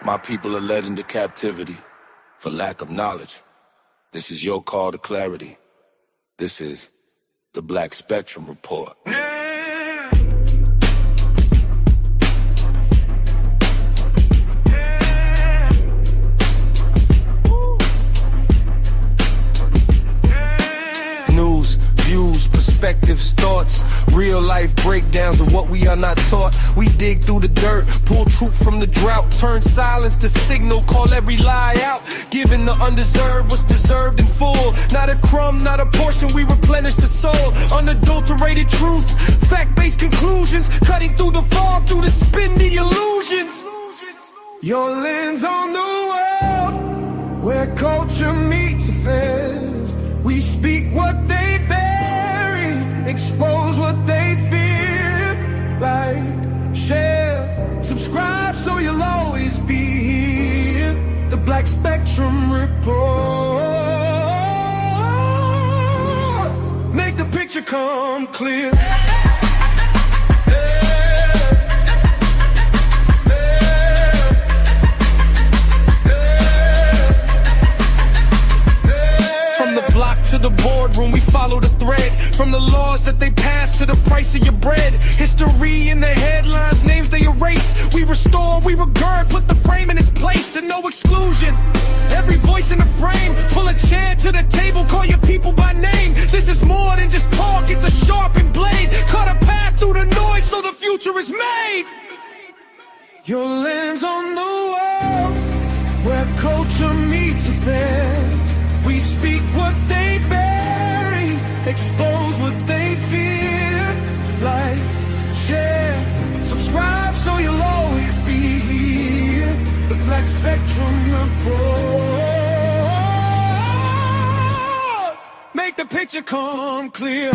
My people are led into captivity for lack of knowledge. This is your call to clarity. This is the Black Spectrum Report. News, views, perspectives, thoughts, real life breakdowns of what we are not taught. We dig through the dirt, pull truth from the drought, turn silence to signal, call every lie out, giving the undeserved what's deserved in full. Not a crumb, not a portion, we replenish the soul. Unadulterated truth, fact-based conclusions, cutting through the fog, through the spin, the illusions. Your lens on the world, where culture meets affairs. We speak what they bury, expose what they fear. Like, share, subscribe so you'll always be here. The Black Spectrum Report. Make the picture come clear. To the boardroom, we follow the thread. From the laws that they pass to the price of your bread. History in the headlines, names they erase. We restore, we regard, put the frame in its place to no exclusion. Every voice in the frame, pull a chair to the table, call your people by name. This is more than just talk, it's a sharpened blade. Cut a path through the noise so the future is made. Your lens on the world, where culture meets affairs. We speak what they bury, expose what they fear. Like, share, subscribe so you'll always be here. The Black Spectrum Report. Make the picture come clear.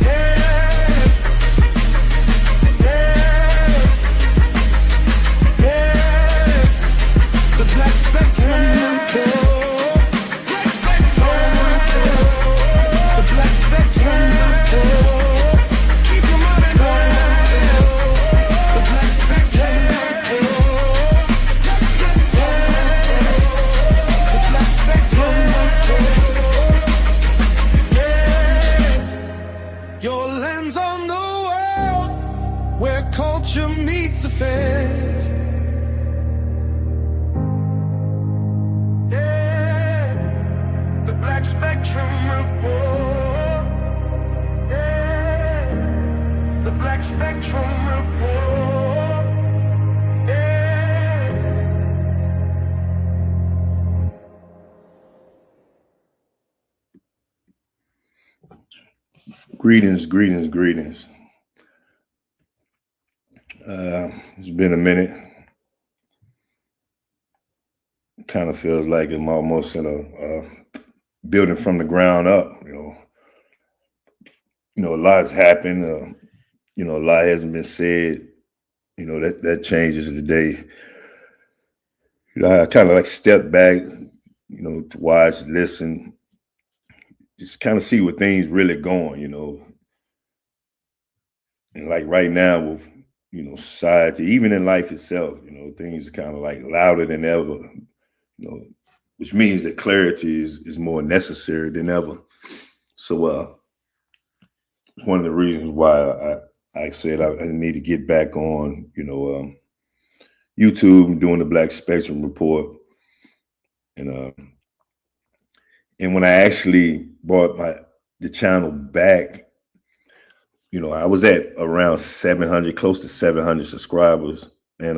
Yeah, yeah, yeah. The Black Spectrum Report. Culture meets affairs. Yeah, the Black Spectrum Report. Yeah, the Black Spectrum Report. Yeah. Greetings. It's been a minute. Kind of feels like I'm almost in a building from the ground up. A lot's happened. A lot hasn't been said. That changes today. I kind of like step back, to watch, listen, just kind of see where things really going. And like right now with society, even in life itself, things are kind of like louder than ever, which means that clarity is more necessary than ever. So one of the reasons why I said I need to get back on, YouTube, doing the Black Spectrum Report. And when I actually brought the channel back, I was at around 700, close to 700 subscribers. And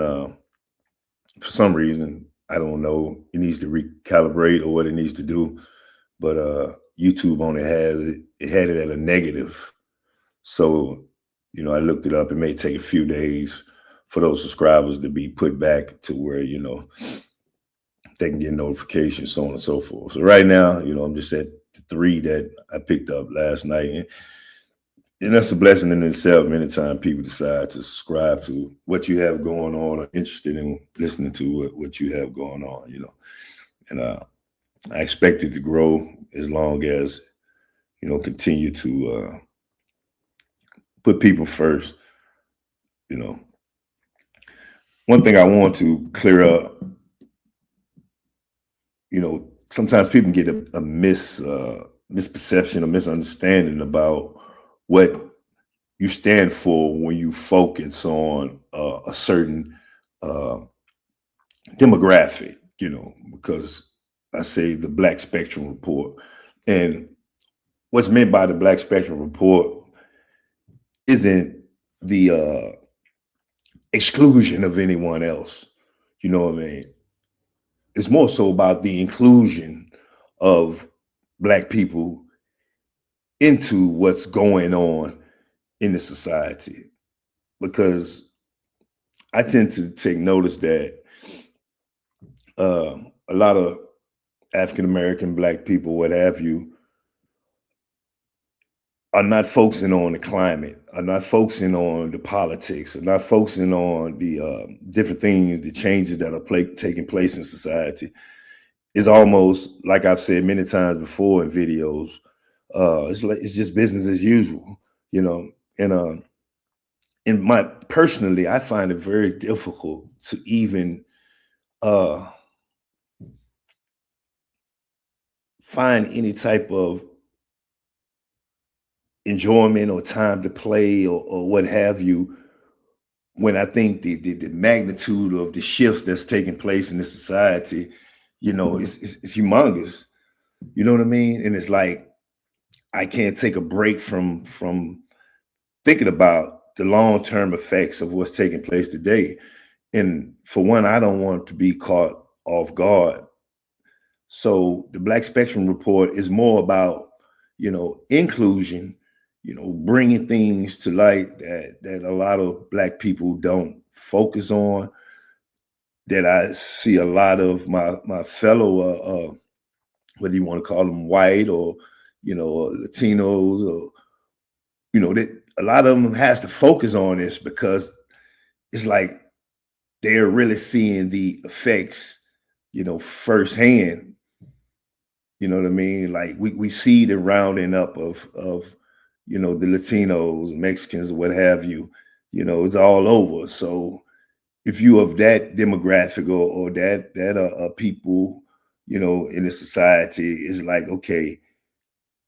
for some reason, I don't know, it needs to recalibrate or what it needs to do. But YouTube only had it at a negative. So, I looked it up. It may take a few days for those subscribers to be put back to where, they can get notifications, so on and so forth. So right now, I'm just at the 3 that I picked up last night. And that's a blessing in itself. Anytime people decide to subscribe to what you have going on or interested in listening to what you have going on, And I expect it to grow as long as, continue to put people first. one thing I want to clear up, sometimes people get a misperception or misunderstanding about what you stand for when you focus on a certain uh, demographic, because I say the Black Spectrum Report. And what's meant by the Black Spectrum Report isn't the exclusion of anyone else. You know what I mean? It's more so about the inclusion of Black people into what's going on in the society. Because I tend to take notice that a lot of African American, Black people, what have you, are not focusing on the climate, are not focusing on the politics, are not focusing on the different things, the changes that are taking place in society. It's almost like I've said many times before in videos. It's just business as usual, And personally, I find it very difficult to even find any type of enjoyment or time to play or what have you, when I think the magnitude of the shifts that's taking place in this society, it's humongous. You know what I mean? And it's like I can't take a break from thinking about the long-term effects of what's taking place today. And for one, I don't want to be caught off guard. So the Black Spectrum Report is more about, inclusion, bringing things to light that a lot of Black people don't focus on, that I see a lot of my fellow, whether you want to call them white or, Latinos or, that a lot of them has to focus on this because it's like they're really seeing the effects, firsthand. You know what I mean? Like we see the rounding up of the Latinos, Mexicans, what have you. It's all over. So if you of that demographic or that people, in the society, it's like, okay,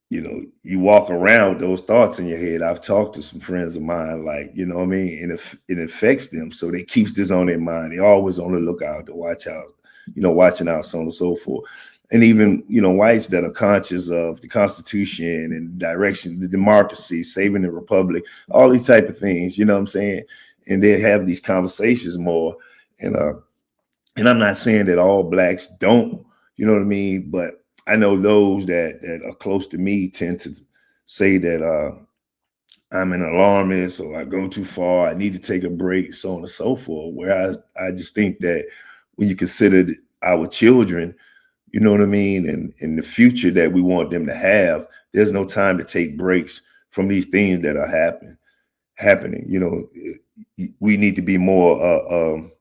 you walk around with those thoughts in your head. I've talked to some friends of mine, like, you know what I mean? And it affects them. So they keeps this on their mind. They're always on the lookout to watch out, watching out, so on and so forth. And even, whites that are conscious of the Constitution and direction, the democracy, saving the republic, all these type of things, you know what I'm saying? And they have these conversations more. And I'm not saying that all Blacks don't, you know what I mean? But I know those that are close to me tend to say that I'm an alarmist or I go too far, I need to take a break, so on and so forth. Whereas I just think that when you consider our children, you know what I mean? And in the future that we want them to have, there's no time to take breaks from these things that are happening. We need to be more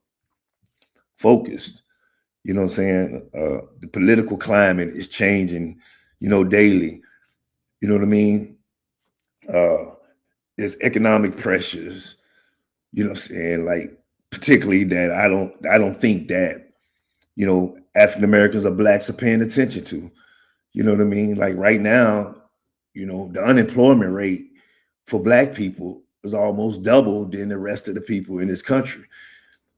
focused. You know what I'm saying? The political climate is changing, daily. You know what I mean? There's economic pressures, you know what I'm saying? Like, particularly that I don't think that, African Americans or Blacks are paying attention to. You know what I mean? Like right now, the unemployment rate for Black people is almost double than the rest of the people in this country.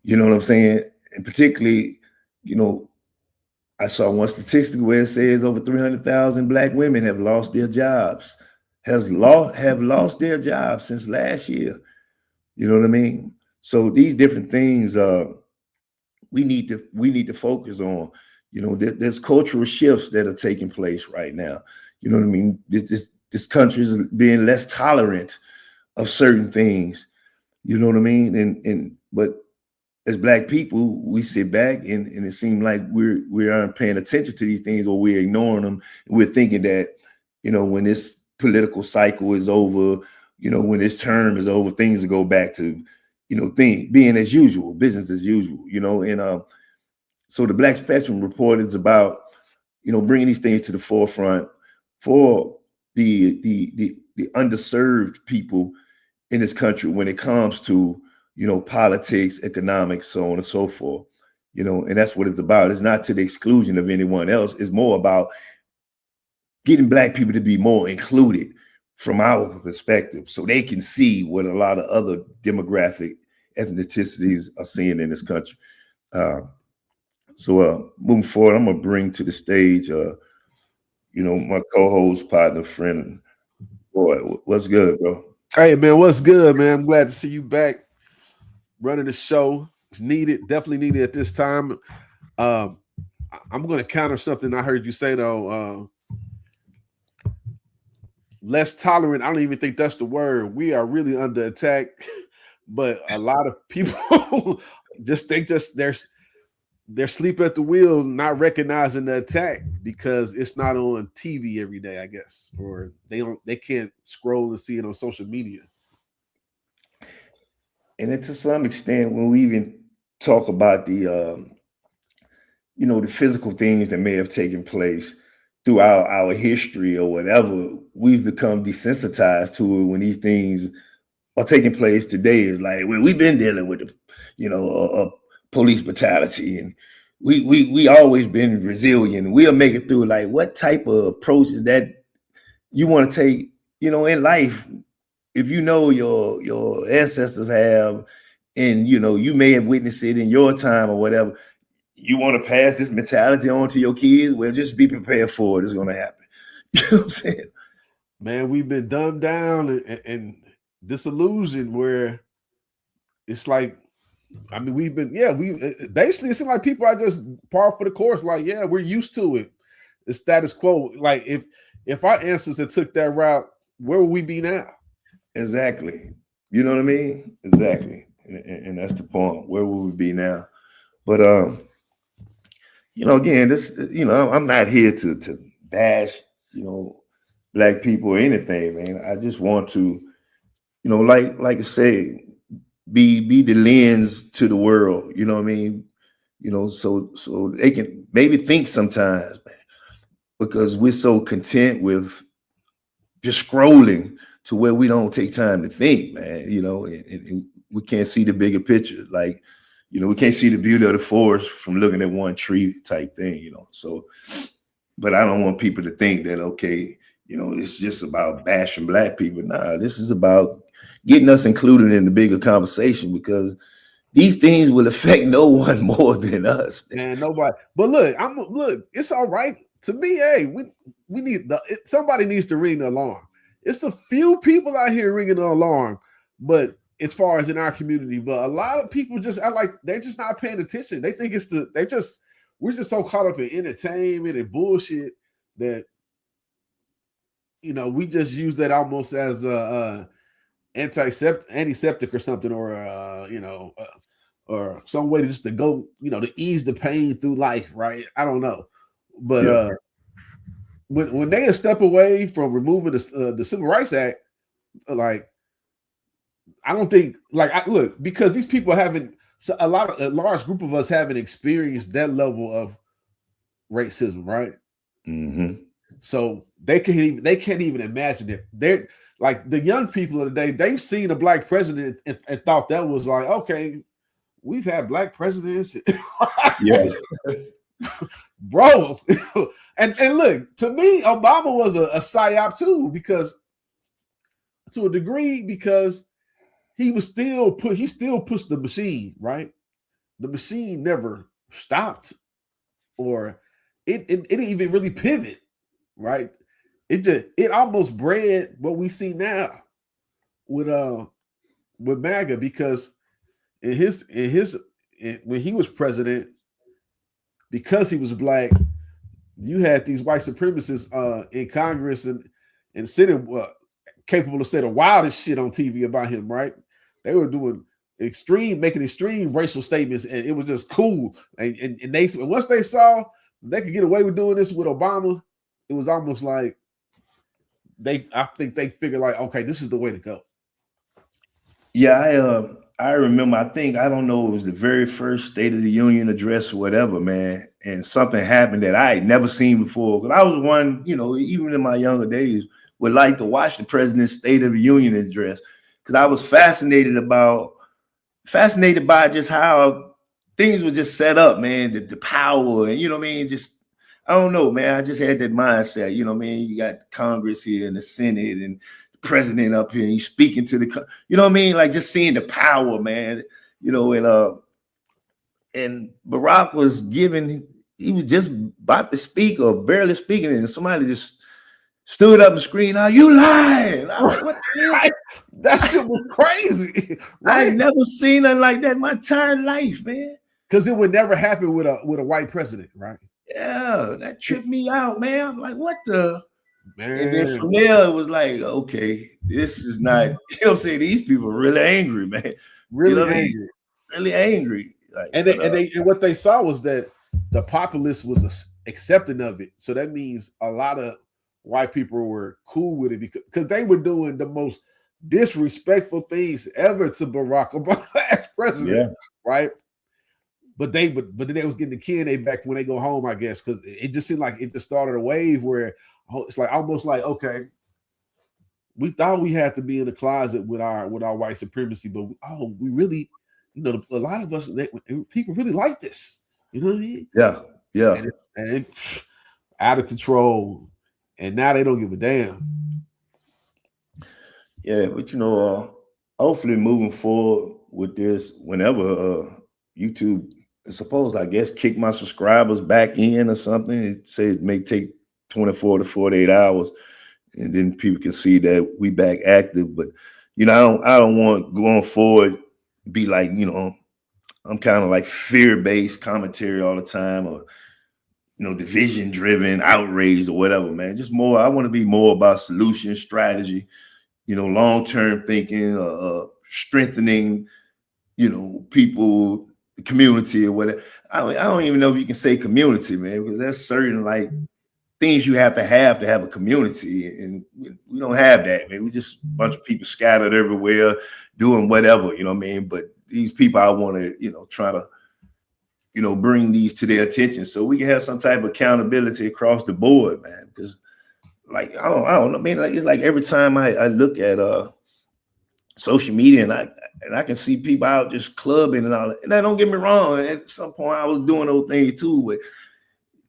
You know what I'm saying? And particularly, I saw one statistic where it says over 300,000 Black women have lost their jobs, have lost their jobs since last year. You know what I mean? So these different things we need to focus on. There's cultural shifts that are taking place right now. You know what I mean? This country is being less tolerant of certain things. You know what I mean? But as Black people, we sit back and it seems like we aren't paying attention to these things, or we're ignoring them. And we're thinking that, when this political cycle is over, when this term is over, things will go back to, being as usual, business as usual, and so the Black Spectrum Report is about, bringing these things to the forefront for the underserved people in this country when it comes to politics, economics, so on and so forth. And that's what it's about. It's not to the exclusion of anyone else. It's more about getting Black people to be more included from our perspective, so they can see what a lot of other demographic ethnicities are seeing in this country. So moving forward, I'm gonna bring to the stage, my co-host, partner, friend. Boy, what's good, bro? Hey, man, what's good, man? I'm glad to see you back running the show. It's needed, definitely needed at this time. I'm going to counter something I heard you say, though. Less tolerant. I don't even think that's the word. We are really under attack, but a lot of people just think they're asleep at the wheel, not recognizing the attack because it's not on TV every day, I guess, or they can't scroll and see it on social media. And to some extent, when we even talk about the the physical things that may have taken place throughout our history or whatever, we've become desensitized to it when these things are taking place today. It's like, well, we've been dealing with police brutality, and we always been resilient. We'll make it through. Like, what type of approach is that you want to take, in life? If your ancestors have, and you may have witnessed it in your time or whatever, you want to pass this mentality on to your kids? Well, just be prepared for it. It's going to happen. You know what I'm saying? Man, we've been dumbed down and disillusioned where it's like, I mean, we basically, it seems like people are just par for the course. Like, yeah, we're used to it. The status quo. Like, if our ancestors took that route, where would we be now? Exactly. You know what I mean? Exactly. And that's the point. Where would we be now? But, again, this, I'm not here to bash, Black people or anything, man. I just want to, like I say, be the lens to the world, you know what I mean? So they can maybe think sometimes, man, because we're so content with just scrolling to where we don't take time to think, man, and we can't see the bigger picture. Like, we can't see the beauty of the forest from looking at one tree type thing, So, but I don't want people to think that, okay, it's just about bashing Black people. Nah, this is about getting us included in the bigger conversation, because these things will affect no one more than us. Man, nobody. But look, it's all right. To me, hey, we need somebody needs to ring the alarm. It's a few people out here ringing the alarm, but as far as in our community, but a lot of people just act like they're just not paying attention. They think we're just so caught up in entertainment and bullshit that we just use that almost as a antiseptic or something, or some way just to go, to ease the pain through life, right? I don't know, but when they step away from removing the Civil Rights Act, like, I don't think, look, because these people haven't, a large group of us haven't experienced that level of racism, right? Mm-hmm. So they can't even imagine it. They're like the young people of the day. They've seen a Black president and thought that was like, okay, we've had Black presidents. Yes. Bro. and look, to me, Obama was a psyop too, because to a degree, because he still pushed the machine, right? The machine never stopped, or it didn't even really pivot, right? It almost bred what we see now with MAGA, because when he was president, because he was Black, you had these white supremacists in Congress and Senate capable of saying the wildest shit on TV about him, right? They were doing making extreme racial statements, and it was just cool. And once they saw they could get away with doing this with Obama, it was almost like I think they figured like, okay, this is the way to go. Yeah, I remember, I don't know, it was the very first State of the Union address or whatever, man. And something happened that I had never seen before. Because I was one, even in my younger days, would like to watch the president's State of the Union address, because I was fascinated about fascinated by just how things were just set up, man. The power, and you know what I mean. Just I don't know, man. I just had that mindset. You know what I mean. You got Congress here and the Senate and the president up here. And he's speaking to the, you know what I mean. Like just seeing the power, man. You know, and Barack was giving. He was just about to speak or barely speaking, and somebody just stood up and screamed, "Are you lying?" I was like, what the hell? Right? That shit was crazy. I Right? ain't never seen nothing like that in my entire life, man. Because it would never happen with a white president, right? Yeah, that tripped me out, man. I'm like, what the? Man. And then from there, it was like, okay, this is not, you know what I'm saying? These people are really angry, man. Really you know what I angry. mean? Really angry. Like, And what they saw was that the populace was accepting of it. So that means a lot of white people were cool with it because they were doing the most disrespectful things ever to Barack Obama as president, right? But then they was getting the key in their back when they go home, I guess, because it just seemed like it just started a wave where it's like almost like, okay, we thought we had to be in the closet with our white supremacy, but we really, you know, a lot of us people really like this. You know what I mean? Yeah. And out of control, and now they don't give a damn. Yeah, but you know, hopefully moving forward with this, whenever YouTube is supposed, I guess, kick my subscribers back in or something, it says it may take 24 to 48 hours, and then people can see that we back active. But you know, I don't want going forward be like, you know, I'm kind of like fear-based commentary all the time, or you know, division-driven outrage or whatever, man. Just more, I want to be more about solution strategy, you know, long-term thinking, strengthening, you know, people, the community or whatever. I don't even know if you can say community, man, because there's certain like things you have to have a community, and we don't have that, man. We just a bunch of people scattered everywhere doing whatever, you know what I mean? But these people, I want to, you know, try to, you know, bring these to their attention so we can have some type of accountability across the board, man. Because like I don't know, man. Like it's like every time I look at social media and I can see people out just clubbing and all that. And now, don't get me wrong, at some point I was doing those things too, but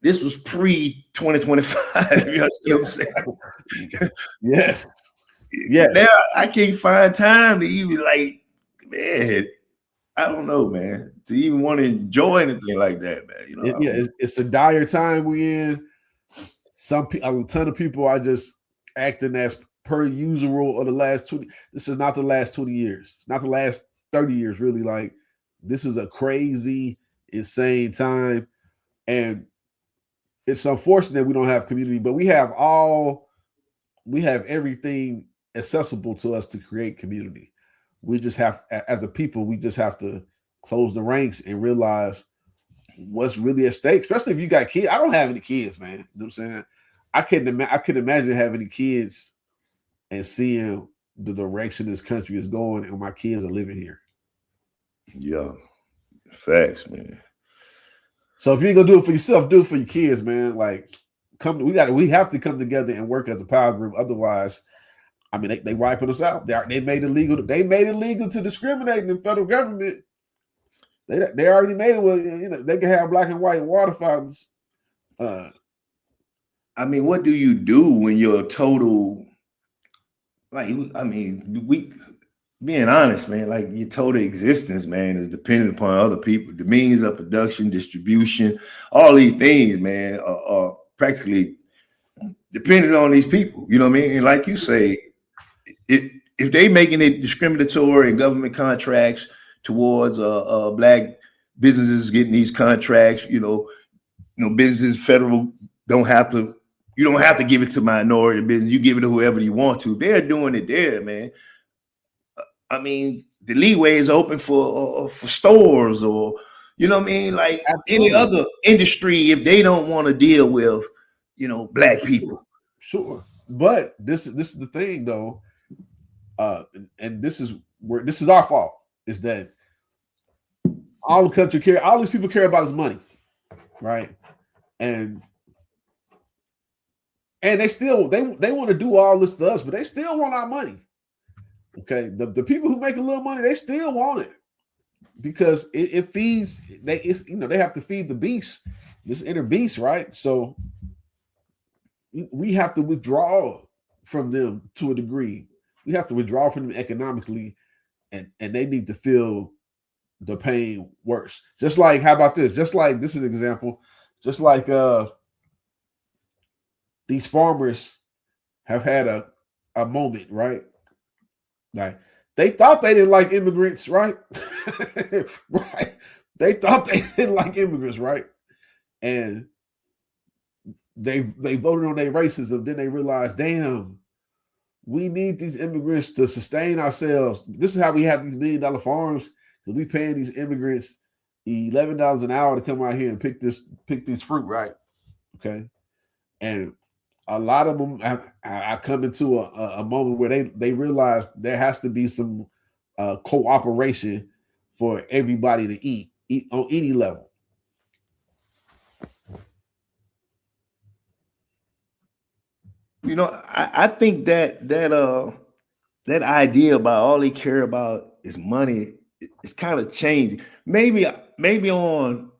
this was pre-2025. You know what I'm saying? Yes. Yeah. Now I can't find time to even like, man, I don't know, man, to even want to enjoy anything like that, man. You know, it's a dire time we in. A ton of people are just acting as per usual of the last 20. This is not the last 20 years. It's not the last 30 years, really. Like, this is a crazy, insane time. And it's unfortunate we don't have community, but we have everything accessible to us to create community. We just have, as a people, we just have to close the ranks and realize what's really at stake, especially if you got kids. I don't have any kids, man. You know what I'm saying? I couldn't imagine having any kids and seeing the direction this country is going, and my kids are living here. Yeah, facts, man. So if you're gonna do it for yourself, do it for your kids, man. Like, we have to come together and work as a power group. Otherwise, I mean, they wiping us out. They made it legal. They made it legal to discriminate in the federal government. They already made it. Well, you know, they can have black and white water fountains. I mean, what do you do when you're total? Like, I mean, we being honest, man. Like, your total existence, man, is dependent upon other people. The means of production, distribution, all these things, man, are practically dependent on these people. You know what I mean? And like you say, if they making it discriminatory in government contracts towards black businesses getting these contracts, you know, businesses, federal don't have to. You don't have to give it to minority business. You give it to whoever you want to. They're doing it there, man. I mean, the leeway is open for stores, or you know what I mean, like any other industry, if they don't want to deal with, you know, black people. Sure, but this is the thing, though, and this is our fault. Is that all these people care about is money, right? And they still they want to do all this to us, but they still want our money. Okay, the people who make a little money, they still want it. because it feeds they have to feed the beast, this inner beast, right? So we have to withdraw from them to a degree. We have to withdraw from them economically, and they need to feel the pain worse. Just like, how about this? Just like, this is an example. Just like these farmers have had a moment, right? Like, they thought they didn't like immigrants, right? Right. They thought they didn't like immigrants, right? And they voted on their racism. Then they realized, damn, we need these immigrants to sustain ourselves. This is how we have these $1 million farms, because we paying these immigrants $11 an hour to come out here and pick this fruit, right? Okay. And a lot of them I come into a moment where they realize there has to be some cooperation for everybody to eat on any level. You know, I think that idea about all they care about is money is kind of changing. Maybe on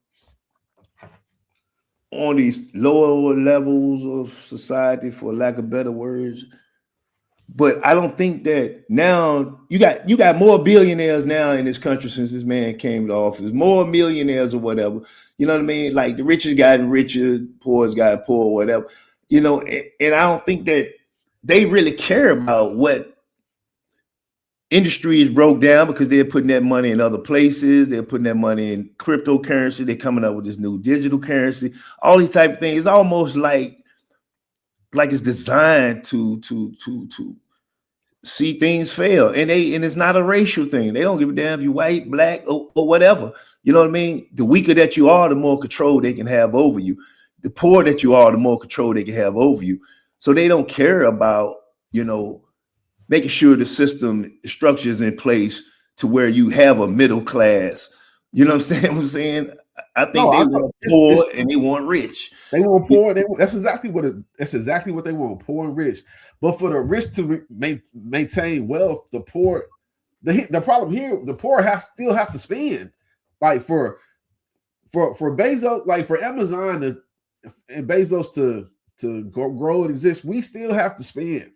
these lower levels of society, for lack of better words. But I don't think that now you got more billionaires now in this country since this man came to office, more millionaires or whatever. You know what I mean? Like, the richest gotten richer, poor's gotten poor, whatever. You know, and I don't think that they really care about what industry is broke down, because they're putting that money in other places. They're putting that money in cryptocurrency. They're coming up with this new digital currency, all these type of things. It's almost like it's designed to see things fail. And it's not a racial thing. They don't give a damn if you're white, black, or whatever. You know what I mean? The weaker that you are, the more control they can have over you. The poor that you are, the more control they can have over you. So they don't care about, you know, making sure the system structure is in place to where you have a middle class. You know what I'm saying? I think they want poor and they want rich. They want poor. That's exactly what they want, poor and rich. But for the rich to maintain wealth, the poor, the problem here, the poor still have to spend. Like for Bezos, like for Amazon and Bezos to grow and exist, we still have to spend,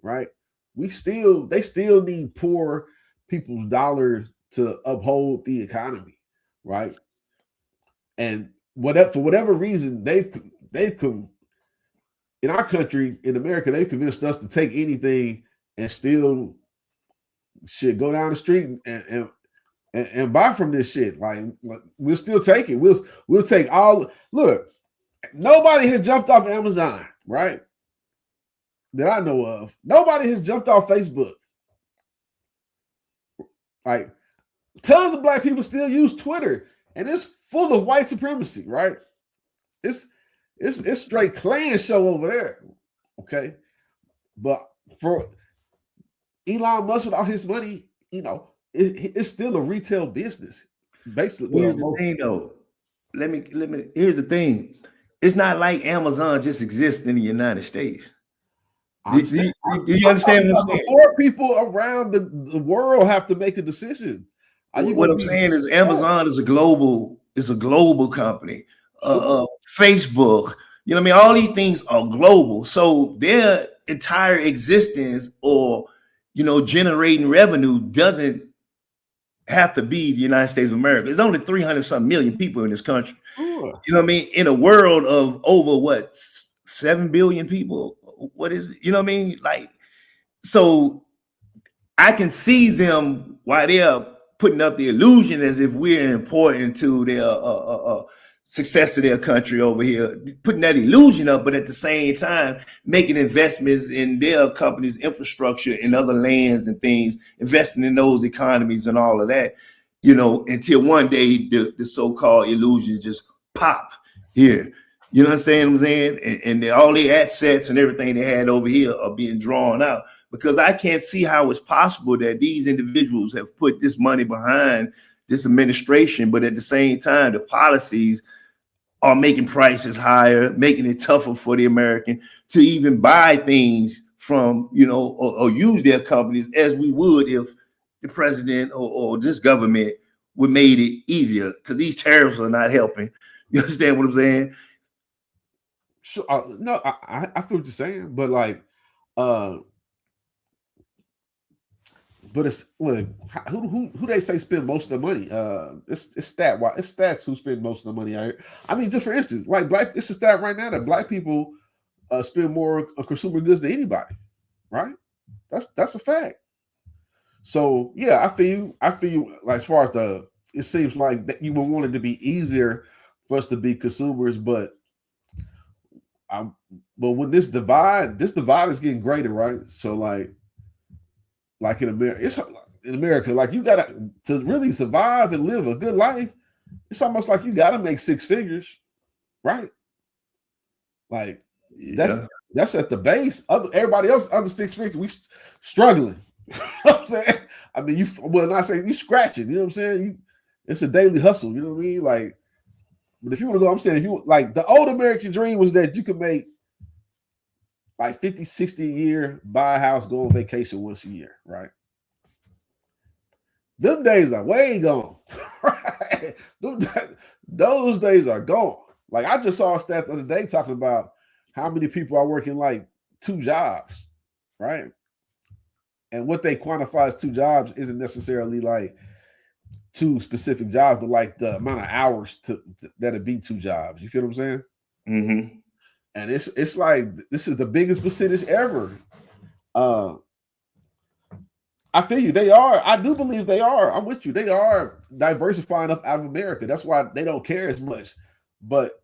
right? They still need poor people's dollars to uphold the economy, right? And for whatever reason, they've in our country, in America, they've convinced us to take anything and still go down the street and buy from this shit. Like, we'll still take it. We'll take all. Look, nobody has jumped off Amazon, right? That I know of. Nobody has jumped off Facebook. Like, tons of black people still use Twitter, and it's full of white supremacy, right? It's straight Klan show over there. Okay. But for Elon Musk, with all his money, you know, it's still a retail business. Basically. Here's the thing, though. Here's the thing. It's not like Amazon just exists in the United States. Do you understand what I'm saying? More people around the world have to make a decision. What I'm saying is, Amazon is a global company. Facebook, you know what I mean? All these things are global. So their entire existence, or, you know, generating revenue, doesn't have to be the United States of America. There's only 300-something million people in this country. Sure. You know what I mean? In a world of over 7 billion people. What is it? You know what I mean? Like, so I can see them while they're putting up the illusion as if we're important to their success of their country over here, putting that illusion up, but at the same time making investments in their company's infrastructure in other lands and things, investing in those economies and all of that, you know, until one day the so-called illusions just pop here. You understand what I'm saying? And all the assets and everything they had over here are being drawn out, because I can't see how it's possible that these individuals have put this money behind this administration, but at the same time, the policies are making prices higher, making it tougher for the American to even buy things from, you know, or use their companies as we would if the president or this government would made it easier because these tariffs are not helping. You understand what I'm saying? Sure. No, I feel what you're saying, but like, but it's look who they say spend most of the money. It's stats who spend most of the money out here. I mean, just for instance, like it's a stat right now that black people spend more on consumer goods than anybody, right? That's a fact. So yeah, I feel you. Like as far as it seems like that you would want it to be easier for us to be consumers, but when this divide is getting greater, right? So like in America, like you gotta to really survive and live a good life. It's almost like you gotta make six figures, right? Like that's at the base. Everybody else under six figures, we struggling. You know what I'm saying? I mean, not saying you scratching. You know what I'm saying? It's a daily hustle. You know what I mean? Like, but if you want to go, I'm saying if you like the old American dream was that you could make like 50, 60 a year, buy a house, go on vacation once a year, right? Them days are way gone. Right? Those days are gone. Like I just saw a stat the other day talking about how many people are working like 2 jobs, right? And what they quantify as 2 jobs isn't necessarily like 2 specific jobs, but like the amount of hours that'd be 2 jobs. You feel what I'm saying? Mm-hmm. And it's like this is the biggest percentage ever. I feel you. They are. I do believe they are. I'm with you. They are diversifying up out of America. That's why they don't care as much. But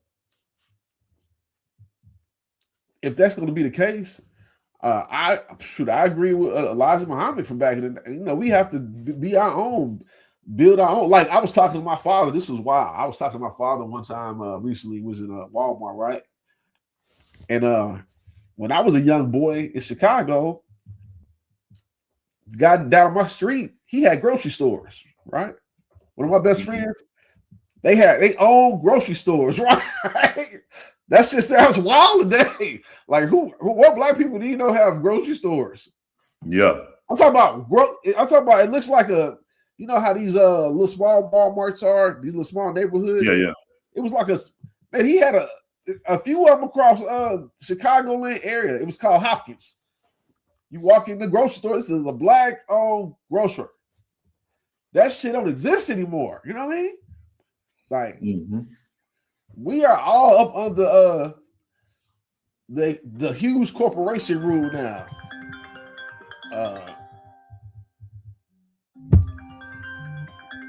if that's going to be the case, I agree with Elijah Muhammad from back in the day. You know, we have to be our own, build our own. Like I was talking to my father. This was wild. I was talking to my father one time recently. Was in Walmart, right? And when I was a young boy in Chicago, guy down my street, he had grocery stores, right? One of my best friends, they own grocery stores, right? That shit sounds wild today. Like what black people do you know have grocery stores? Yeah. I'm talking about it looks like you know how these little small Walmarts are, these little small neighborhoods. Yeah. It was like he had a few of them across Chicagoland area. It was called Hopkins. You walk in the grocery store, this is a black-owned grocery. That shit don't exist anymore. You know what I mean? Like, we are all up under the huge corporation rule now.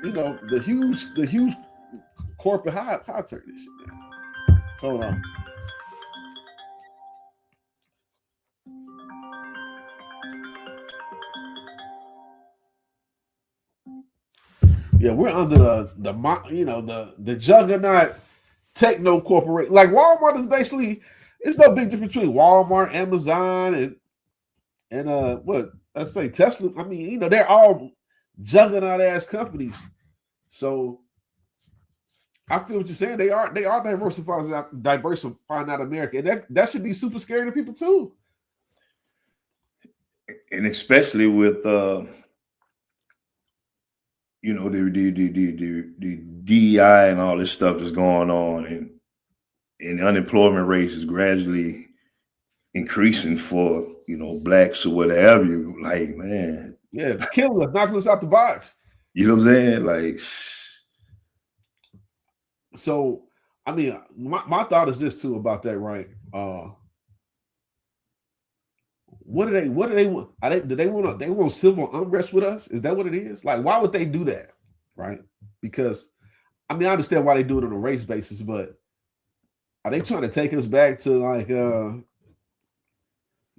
You know, the huge corporate. How I turn this shit down? Hold on. Yeah, we're under the juggernaut techno corporation. Like Walmart is basically, it's no big difference between Walmart, Amazon, and what let's say Tesla. I mean, you know, they're all juggernaut ass companies. So I feel what you're saying. They are diversifying out America, and that should be super scary to people too. And especially with you know, the DEI and all this stuff that's going on, and the unemployment rate is gradually increasing for, you know, blacks or whatever. You like, man, yeah, it's killing us, knocking us out the box. You know what I'm saying? Like, so I mean, my thought is this too about that, right? What do they want? Do they want civil unrest with us? Is that what it is? Like, why would they do that? Right? Because I mean, I understand why they do it on a race basis, but are they trying to take us back to like you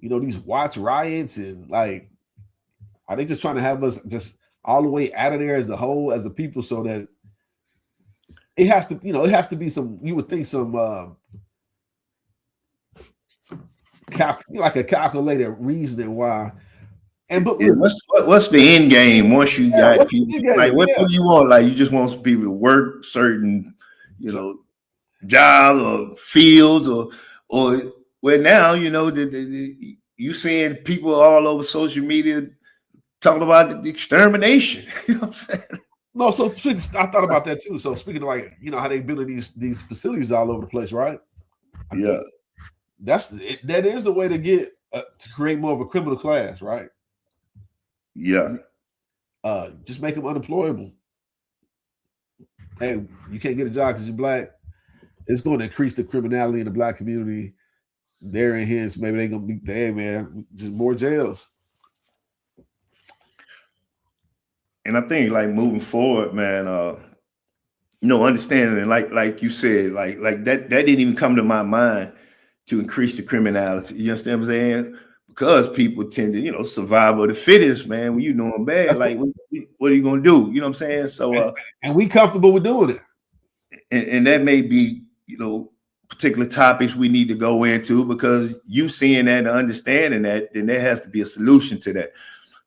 know, these Watts riots, and like, are they just trying to have us just all the way out of there as a whole, as a people, so that it has to be some, you would think some like a calculated reasoning why. And but what's the end game once you got people? Like, what do you want? Like, you just want some people to work certain, you know, jobs or fields, or where now, you know, you seeing people all over social media talking about the extermination. You know what I'm saying? No, so I thought about that too. So speaking of like, how they building these facilities all over the place, right? I Yeah. mean, that is a way to get to create more of a criminal class, right? Yeah. Just make them unemployable. Hey, you can't get a job because you're black. It's going to increase the criminality in the black community. They're in his, maybe they're gonna be, hey man, just more jails. And I think like moving forward, man, understanding, and like you said, like that didn't even come to my mind to increase the criminality. You understand what I'm saying? Because people tend to, survival of the fittest, man. When you doing bad, like what are you gonna do? You know what I'm saying? So and we comfortable with doing it. And that may be, particular topics we need to go into, because you seeing that and understanding that, then there has to be a solution to that.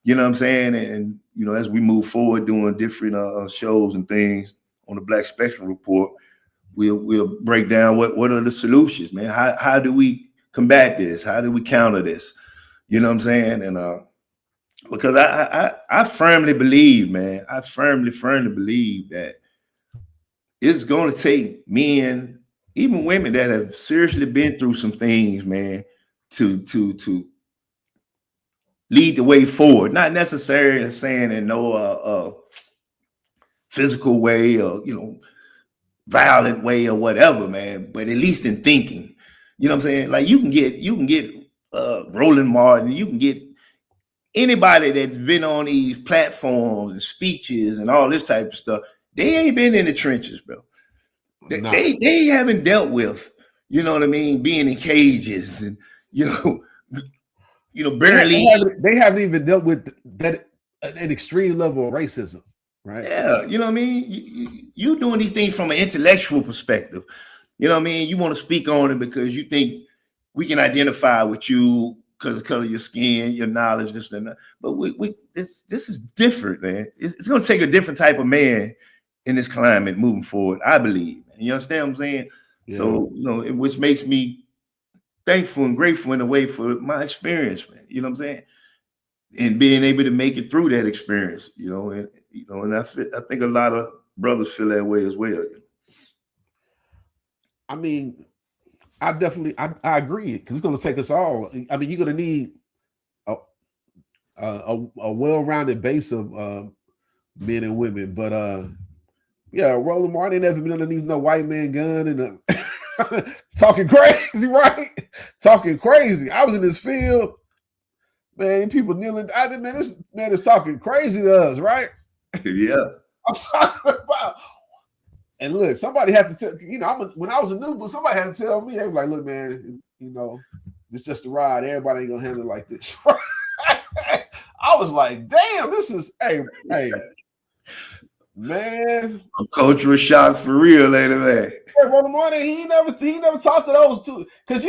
You know what I'm saying? And as we move forward doing different shows and things on the Black Spectrum Report, we'll break down what are the solutions, man. How do we combat this? How do we counter this? You know what I'm saying? And because I firmly believe, man, I firmly believe that it's going to take men, even women that have seriously been through some things, man, to lead the way forward. Not necessarily saying in no physical way or violent way or whatever, man, but at least in thinking. You know what I'm saying? Like you can get Roland Martin, you can get anybody that's been on these platforms and speeches and all this type of stuff. They ain't been in the trenches, bro. They haven't dealt with, you know what I mean, being in cages and barely. They haven't even dealt with that an extreme level of racism, right? Yeah, you know what I mean. You doing these things from an intellectual perspective. You know what I mean. You want to speak on it because you think we can identify with you because of the color of your skin, your knowledge, this and that. But this is different, man. It's going to take a different type of man in this climate moving forward, I believe. You understand what I'm saying? Yeah. So, which makes me thankful and grateful in a way for my experience, man. You know what I'm saying? And being able to make it through that experience, and I think a lot of brothers feel that way as well. I mean, I agree, because it's going to take us all. I mean, you're going to need a well-rounded base of men and women, but yeah, Roland Martin never been underneath no white man gun and talking crazy, right? Talking crazy. I was in this field, man. People kneeling. This man is talking crazy to us, right? Yeah, I'm talking about. And look, somebody had to tell. When I was a new boy, somebody had to tell me. They was like, "Look, man, it's just a ride. Everybody ain't gonna handle it like this." I was like, "Damn, this is hey." Man, a cultural shock for real, ain't it, man? Roland Martin, he never talked to those two, because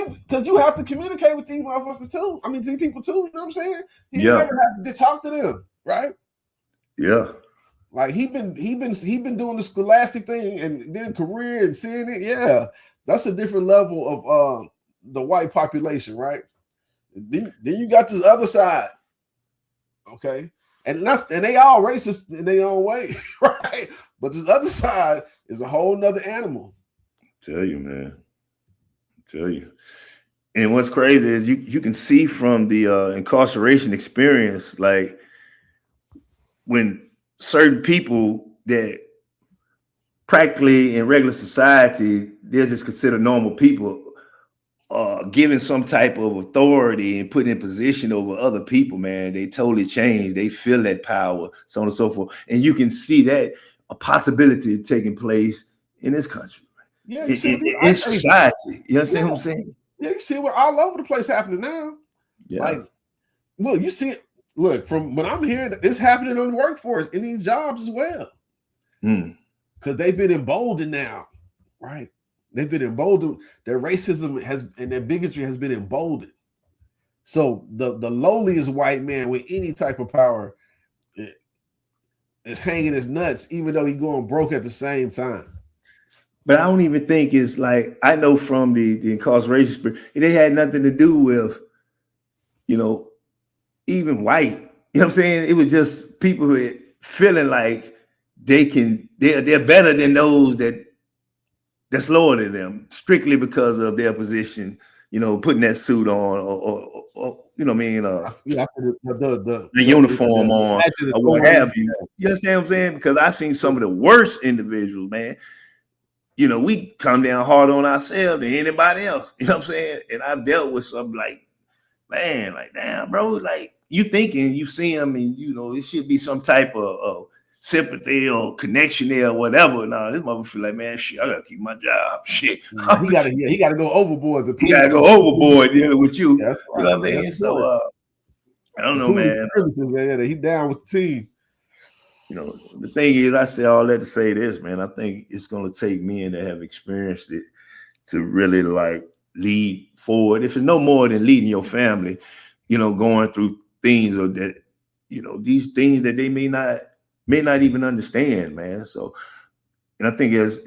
you have to communicate with these motherfuckers too. I mean, these people too. You know what I'm saying? He never had to talk to them, right? Yeah. Like he been doing the scholastic thing and then career and seeing it. Yeah, that's a different level of the white population, right? Then you got this other side, okay. And they all racist in their own way, right? But this other side is a whole nother animal. Tell you, man. Tell you. And what's crazy is you can see from the incarceration experience, like when certain people that practically in regular society, they're just considered normal people, given some type of authority and put in position over other people, man, they totally change. They feel that power, so on and so forth. And you can see that a possibility taking place in this country, yeah, in society. You understand what I'm saying? Yeah, you see what all over the place happening now. Yeah. Like, look, you see it. Look, from when I'm hearing it's happening on the workforce in these jobs as well. Because they've been emboldened now, right? They've been emboldened. Their racism and their bigotry has been emboldened. So the lowliest white man with any type of power is hanging his nuts, even though he's going broke at the same time. But I don't even think it's like, I know from the incarceration spirit, it had nothing to do with, even white. You know what I'm saying? It was just people feeling like they're better than those that's lower than them strictly because of their position, putting that suit on or you know what I mean, the uniform on or what have you. You understand what I'm saying? Because I seen some of the worst individuals, man. We come down hard on ourselves than anybody else. You know what I'm saying? And I've dealt with some like, man, like, damn, bro, like you thinking you see him and it should be some type of sympathy or connection there or whatever. No, this motherfucker feel like, man, shit, I gotta keep my job. Shit. He gotta go overboard. He gotta go overboard dealing with you. Yeah, right. You know what I mean? So I don't know, man. He down with the team. The thing is, I say all that to say this, man. I think it's gonna take men that have experienced it to really like lead forward. If it's no more than leading your family, going through things or that, these things that they may not even understand, man. So, and I think as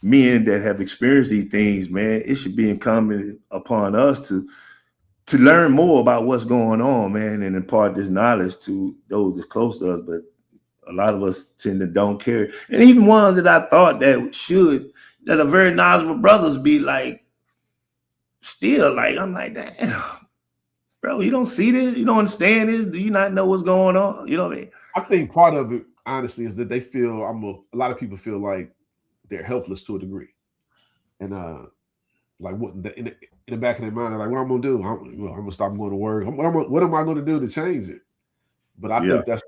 men that have experienced these things, man, it should be incumbent upon us to learn more about what's going on, man, and impart this knowledge to those that's close to us. But a lot of us tend to don't care. And even ones that I thought that are very knowledgeable brothers be like, still like, I'm like, damn, bro, you don't see this? You don't understand this? Do you not know what's going on? You know what I mean? I think part of it, honestly, is that they feel, a lot of people feel like they're helpless to a degree. And like what in the back of their mind, they're like, what I'm gonna do? I'm gonna stop going to work. What am I gonna do to change it? But I think that's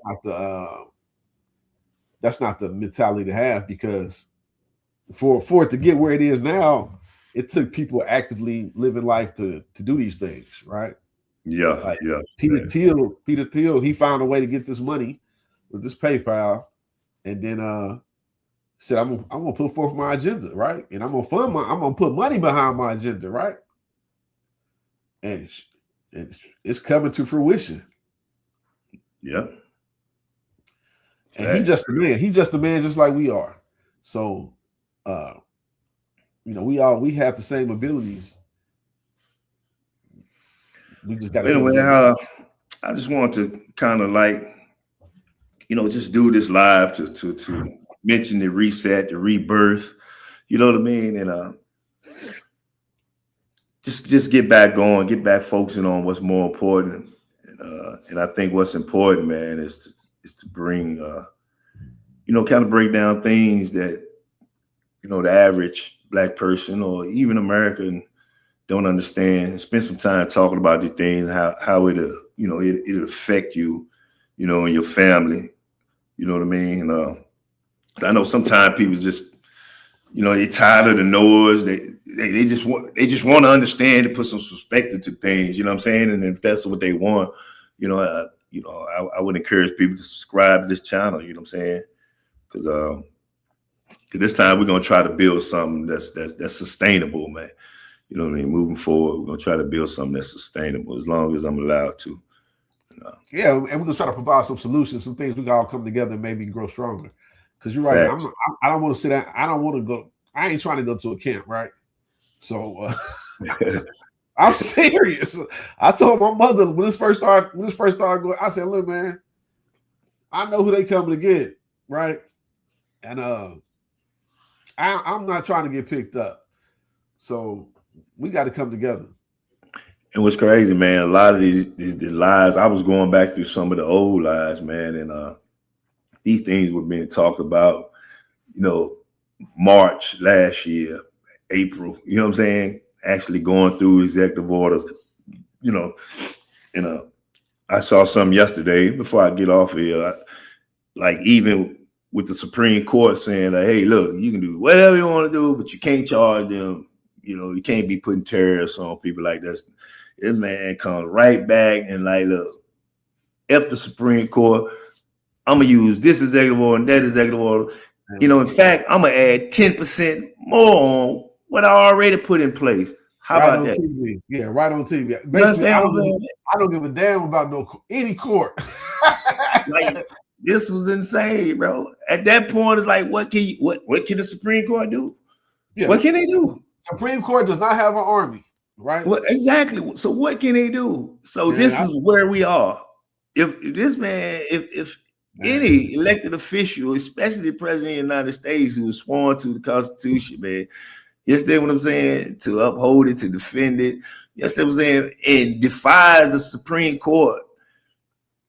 not the mentality to have, because for it to get where it is now, it took people actively living life to do these things, right? Yeah, like yeah. Peter Thiel, he found a way to get this money with this PayPal, and then said, I'm gonna put forth my agenda, right? And I'm gonna put money behind my agenda, right? And it's coming to fruition. Yeah. And he's just a man. He's just a man, just like we are. So, we have the same abilities. We just got to. Anyway, I just want to kind of like, just do this live to mention the reset, the rebirth. You know what I mean? And just get back going, get back focusing on what's more important. And I think what's important, man, is to bring, kind of break down things that, the average Black person or even American don't understand. Spend some time talking about these things, how it'll affect you, and your family. You know what I mean? I know sometimes people just, they're tired of the noise. They just want to understand and put some perspective to things. You know what I'm saying? And if that's what they want, I would encourage people to subscribe to this channel. You know what I'm saying? Because this time we're gonna try to build something that's sustainable, man. You know what I mean? Moving forward, we're gonna try to build something that's sustainable as long as I'm allowed to. Yeah, and we're gonna try to provide some solutions, some things we can all come together and maybe grow stronger. Because you're right, I don't want to sit down. I don't want to go. I ain't trying to go to a camp, right? So I'm serious. I told my mother when this first started going, I said, look, man, I know who they coming to get, right? And I'm not trying to get picked up. So we got to come together. And what's crazy, man, a lot of these lies, I was going back through some of the old lies, man, and these things were being talked about, March last year, April, you know what I'm saying? Actually going through executive orders, and I saw some yesterday before I get off here, like even with the Supreme Court saying that, hey, look, you can do whatever you want to do, but you can't charge them. You can't be putting tariffs on people like this. This man comes right back and like, look, F the Supreme Court. I'm going to use this executive order and that executive order. In fact, I'm going to add 10% more on what I already put in place. How about that? TV. Yeah, right on TV. Basically, I don't give a damn about any court. Like, this was insane, bro. At that point, it's like, what can the Supreme Court do? Yeah. What can they do? Supreme Court does not have an army, right? Well, exactly. So what can they do? So this is where we are. If this man, if any elected official, especially the president of the United States, who was sworn to the Constitution, man. You understand what I'm saying? To uphold it, to defend it. You understand what I'm saying? And defies the Supreme Court.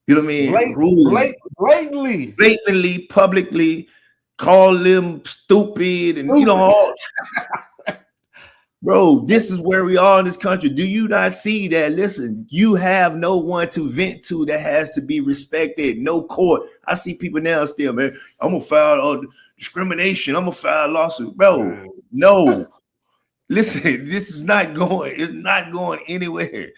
You know what I mean? Blatantly, publicly, call them stupid, and you know all. Bro, this is where we are in this country. Do you not see that? Listen, you have no one to vent to that has to be respected. No court. I see people now still, man. I'm gonna file discrimination. I'm gonna file a lawsuit, bro. No, listen, this is not going. It's not going anywhere.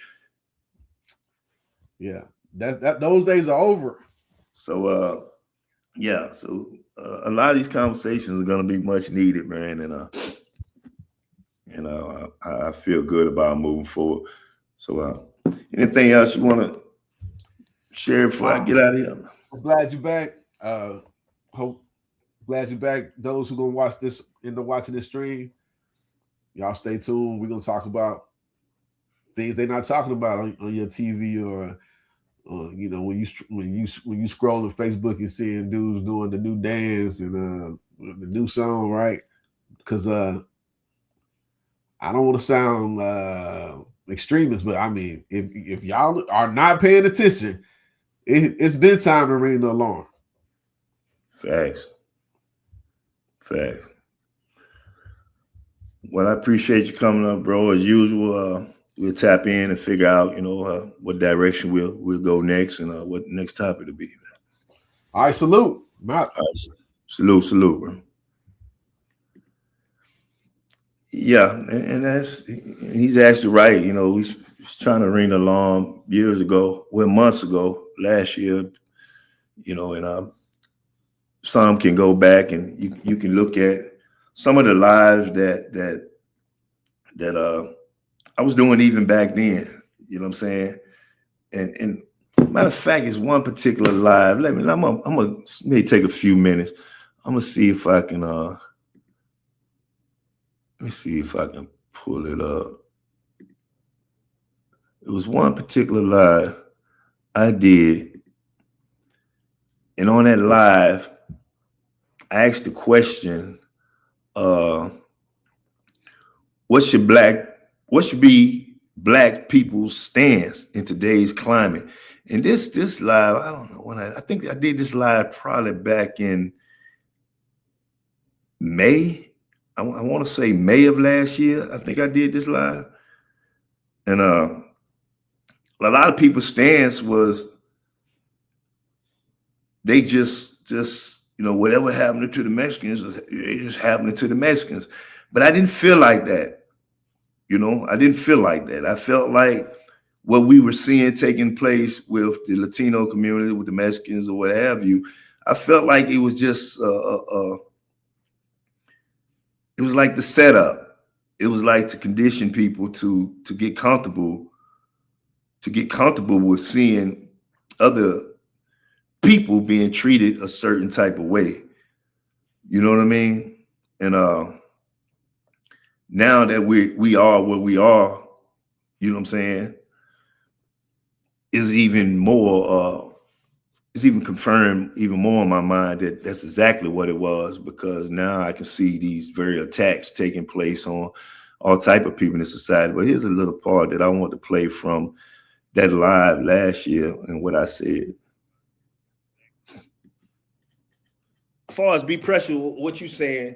Yeah, that those days are over. So, yeah. So a lot of these conversations are gonna be much needed, man, and I feel good about moving forward. So, anything else you want to share before I get out of here? I'm glad you're back. Glad you're back. Those who gonna watch this, end up watching this stream, y'all stay tuned. We're gonna talk about things they're not talking about on your TV or you know, when you scroll on Facebook and seeing dudes doing the new dance and the new song, right? Because I don't want to sound extremist, but I mean, if y'all are not paying attention, it's been time to ring the alarm. Facts. Well, I appreciate you coming up, bro. As usual, we'll tap in and figure out, you know, what direction we'll go next and what the next topic to be. All right, salute. All right, salute, bro. Yeah, and he's actually right. You know, he's trying to ring the alarm months ago, last year. You know, and some can go back and you can look at some of the lives that I was doing even back then. You know what I'm saying? And matter of fact, it's one particular live. I'm gonna maybe take a few minutes. I'm gonna see if I can. Let me see if I can pull it up. It was one particular live I did. And on that live, I asked the question, what should be black people's stance in today's climate? And this live, I don't know I think I did this live probably back in May. I want to say May of last year. I think I did this live. And a lot of people's stance was they just you know, whatever happened to the Mexicans, it just happened to the Mexicans. But I didn't feel like that. You know, I didn't feel like that. I felt like what we were seeing taking place with the Latino community, with the Mexicans or what have you, I felt like it was just it was like the setup. It was like to condition people to get comfortable with seeing other people being treated a certain type of way. You know what I mean? And now that we are what we are, you know what I'm saying, is even more it's even confirmed even more in my mind that that's exactly what it was, because now I can see these very attacks taking place on all type of people in society. But here's a little part that I want to play from that live last year and what I said. As far as be pressure, what you saying,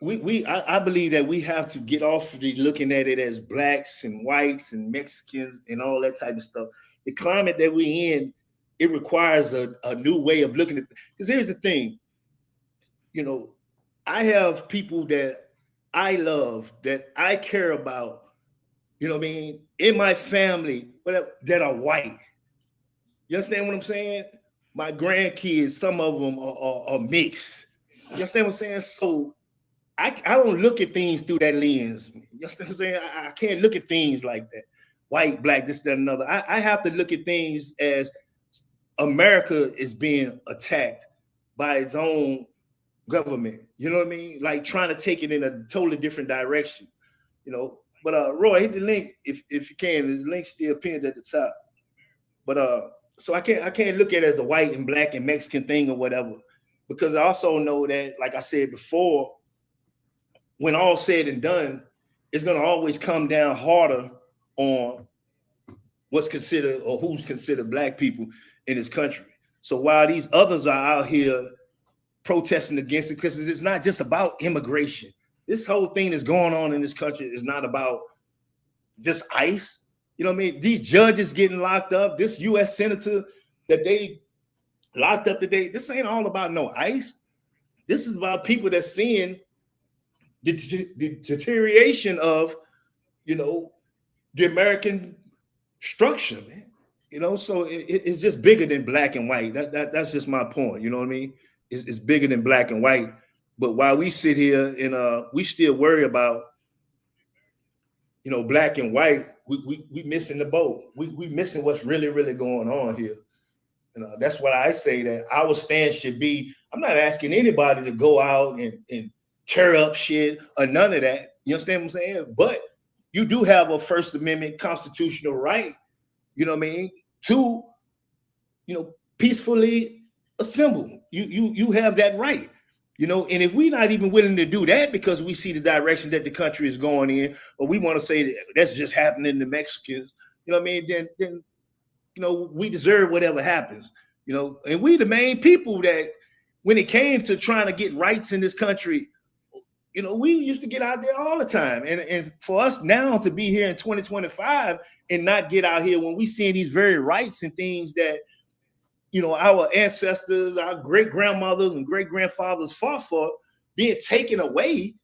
I believe that we have to get off of looking at it as blacks and whites and Mexicans and all that type of stuff. The climate that we're in, it requires a new way of looking at it. Because here's the thing, you know, I have people that I love, that I care about, you know what I mean, in my family, that are white. You understand what I'm saying? My grandkids, some of them are mixed. You understand what I'm saying? So I don't look at things through that lens. You understand what I'm saying? I can't look at things like that. White, black, this, that, another. I have to look at things as America is being attacked by its own government. You know what I mean? Like trying to take it in a totally different direction. You know. But Roy, hit the link if you can. The link still pinned at the top. But So I can't look at it as a white and black and Mexican thing or whatever, because I also know that, like I said before, when all said and done, it's going to always come down harder on what's considered or who's considered black people in this country. So while these others are out here protesting against it, because it's not just about immigration. This whole thing that's going on in this country is not about just ICE. You know what I mean? These judges getting locked up, this U.S. senator that they locked up today, this ain't all about no ICE. This is about people that's seeing the deterioration of, you know, the American structure, man. You know, so it's just bigger than black and white. That's just my point. You know what I mean? It's bigger than black and white. But while we sit here and we still worry about, you know, black and white, we missing the boat. We missing what's really, really going on here. You know, that's why I say that our stance should be, I'm not asking anybody to go out and tear up shit or none of that. You understand what I'm saying? But you do have a First Amendment constitutional right, you know what I mean, to, you know, peacefully assemble. You have that right. You know, and if we're not even willing to do that because we see the direction that the country is going in, or we want to say that that's just happening to Mexicans, you know what I mean, then you know, we deserve whatever happens, you know. And we the main people that, when it came to trying to get rights in this country, you know, we used to get out there all the time. And for us now to be here in 2025 and not get out here when we seeing these very rights and things that, you know, our ancestors, our great-grandmothers and great-grandfathers fought for, being taken away,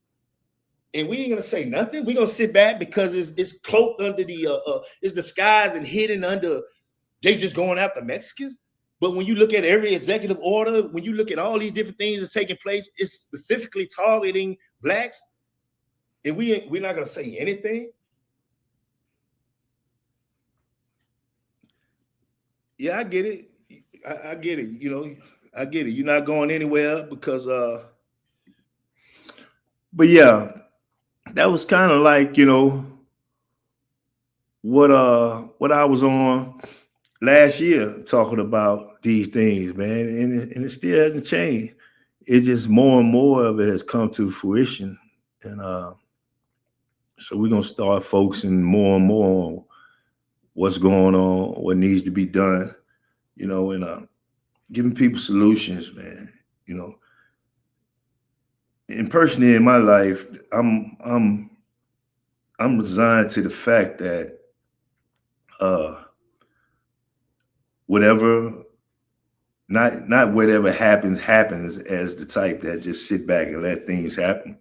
and we ain't gonna say nothing. We're gonna sit back because it's cloaked under the it's disguised and hidden under, they just going after Mexicans. But when you look at every executive order, when you look at all these different things that's taking place, it's specifically targeting blacks, and we're not gonna say anything. Yeah, I get it. I get it. You know, I get it. You're not going anywhere because but yeah, that was kind of like, you know, what I was on last year talking about these things, man, and it still hasn't changed. It's just more and more of it has come to fruition, and so we're gonna start focusing more and more on what's going on, what needs to be done, you know, and giving people solutions, man. You know, and personally in my life, I'm resigned to the fact that whatever, not whatever happens as the type that just sit back and let things happen,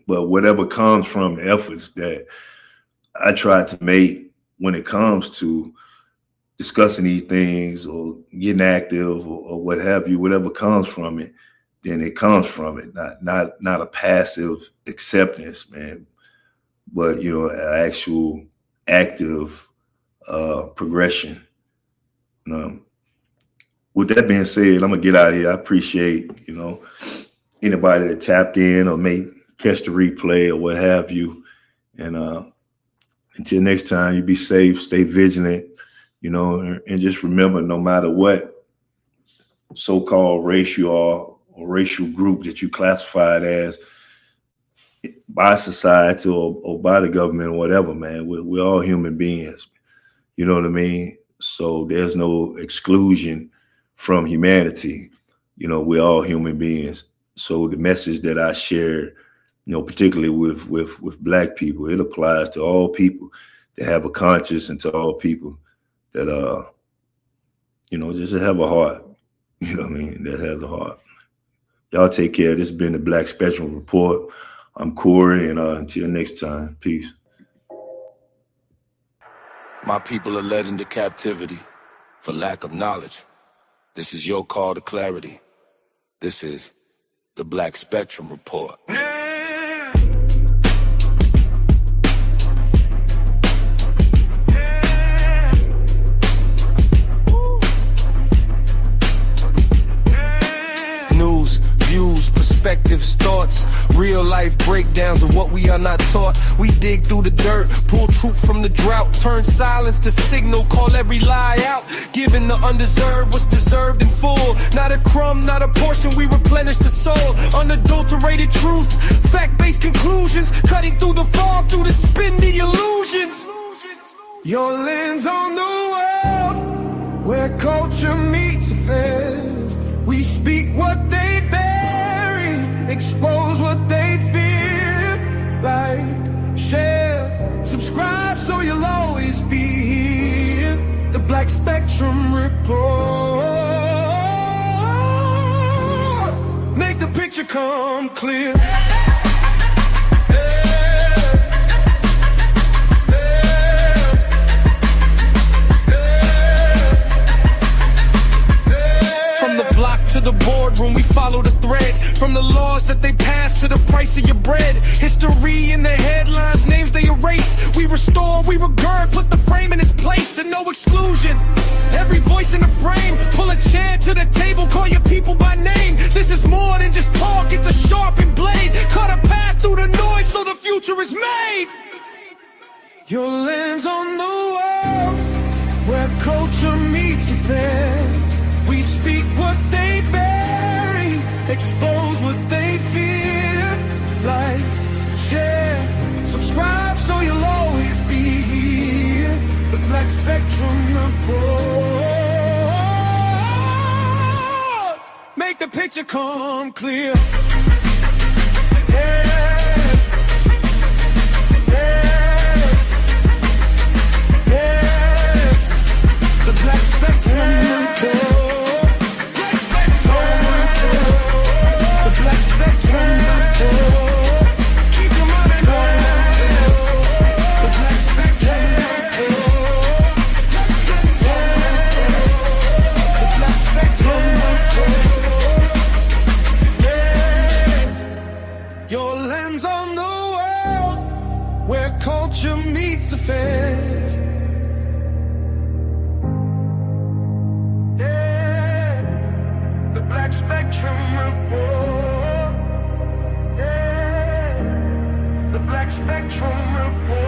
but whatever comes from the efforts that I try to make when it comes to discussing these things or getting active or what have you, whatever comes from it, then it comes from it, not a passive acceptance, man, but, you know, an actual active progression. With that being said, I'm gonna get out of here. I appreciate, you know, anybody that tapped in or may catch the replay or what have you. And until next time, you be safe, stay vigilant, you know, and just remember, no matter what so-called race you are or racial group that you classified as by society or by the government or whatever, man, we're all human beings. You know what I mean? So there's no exclusion from humanity. You know, we're all human beings. So the message that I share, you know, particularly with black people, it applies to all people that have a conscience and to all people that, you know, just have a heart, you know what I mean, that has a heart. Y'all take care. This has been the Black Spectrum Report. I'm Corey, and until next time, peace. My people are led into captivity for lack of knowledge. This is your call to clarity. This is the Black Spectrum Report. News, views, perspectives. perspectives, thoughts, real life breakdowns of what we are not taught. We dig through the dirt, pull truth from the drought, turn silence to signal, call every lie out, giving the undeserved what's deserved in full. Not a crumb, not a portion, we replenish the soul. Unadulterated truth, fact-based conclusions, cutting through the fog, through the spin, the illusions. Your lens on the world, where culture meets affairs. We speak what they bury, expose what they fear. Like, share, subscribe so you'll always be here. The Black Spectrum Report. Make the picture come clear. To the boardroom, we follow the thread. From the laws that they pass to the price of your bread. History in the headlines, names they erase. We restore, we regard, put the frame in its place to no exclusion. Every voice in the frame, pull a chair to the table, call your people by name. This is more than just talk, it's a sharpened blade. Cut a path through the noise so the future is made. Your lens on the world, where culture meets affairs. We speak what they bury, expose what they fear. Like, share, subscribe so you'll always be here. The Black Spectrum Report. Make the picture come clear. The Black Spectrum Report. Your lens on the world, where culture meets affairs. Yeah, the Black Spectrum Report. Yeah, the Black Spectrum Report.